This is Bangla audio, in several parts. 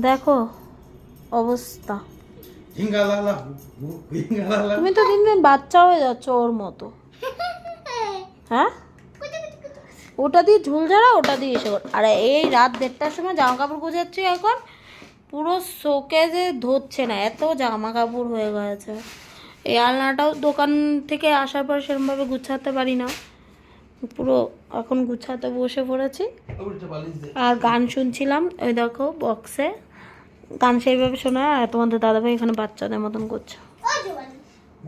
দেখো অবস্থা। তুমি তো দিন দিন বাচ্চা হয়ে যাচ্ছ ওর মতো। হ্যাঁ, ওটা দিয়ে ঝুল ঝাড়া, ওটা দিয়ে এসে কর। আর এই রাত 1:30টার সময় জামা কাপড় গোছাচ্ছি, এখন পুরো শোকেজে ধরছে না, এত জামা কাপড় হয়ে গেছে। এই আলনাটাও দোকান থেকে আসার পর সেরকমভাবে গুছাতে পারি না, পুরো এখন গুছাতে বসে পড়েছি। আর গান শুনছিলাম, ওই দেখো বক্সে গান সেইভাবে শোনা। আর তোমাদের দাদাভাই এখানে বাচ্চাদের মতন করছে।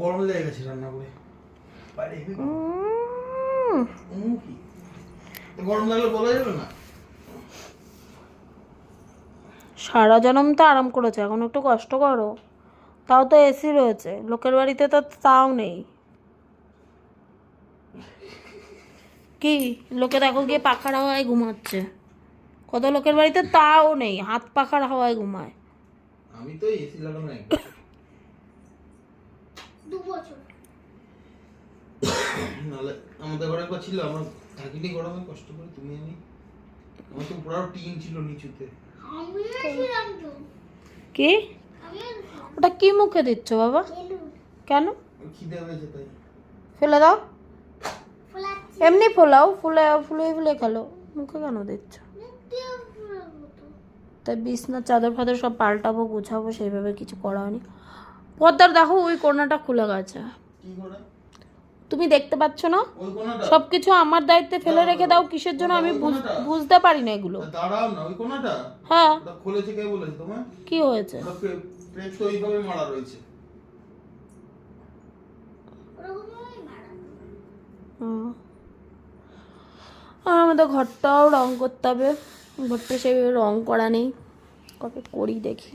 গরম লেগে গেছে রান্না করে। গরম লাগলে বলা যাবে না। সারা জনম তো আরাম করেছে, এখন একটু কষ্ট করো। তাও তো এসি রয়েছে, লোকের বাড়িতে তো তাও নেই। কি লোকে দেখো গিয়ে পাখার হাওয়ায় ঘুমাচ্ছে, কত লোকের বাড়িতে তাও নেই, হাত পাখার হাওয়ায় ঘুমায়। আমি তো এসি লাগানো নাই 2 বছর। নালে আমাদের ঘরে একবার ছিল, আমরা থাকিনি গরমে কষ্ট করে, তুমি আমি। আমার তো পুরো টিন ছিল নিচুতে। আমি ছিলাম তো। কি আমি ওটা কি মুখে দিচ্ছ বাবা? কেন? খিদে হয়েছে তাই। ফেলে দাও, ফলাচ্ছি। এমনি ফোলাও, ফুলে ফুলে ফুলে খেলো, মুখে কেন দিচ্ছ? মুক্তিও ফুলাবো তো। তাই বিছনার চাদর ফাদর সব পাল্টাবো, গুছাবো, সেইভাবে কিছু করা হয়নি। পর্দার দেখো ওই কোণাটা খুলে গেছে, কি করে? তুমি দেখতে পাচ্ছ না? ওই কোণাটা? সবকিছু আমার দায়িত্বে ফেলে রেখে দাও কিসের জন্য, আমি বুঝতে পারি না এগুলো। দাঁড়াও না, ওই কোণাটা? হ্যাঁ, ওটা খুলেছে কে বলেছে তোমায়? কি হয়েছে? ওটা প্রেস তো এইভাবে মারা রয়েছে। ওরকমই মারা। হুম। আর আমাদের ঘরটাও রং করতে হবে, ঘরটা সেইভাবে রং করা নেই, কবে করি দেখি।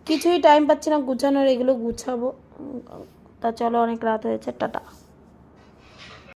কিছুই টাইম পাচ্ছি না গুছানোর, এগুলো গুছাবো। তা চলো, অনেক রাত হয়েছে, টাটা।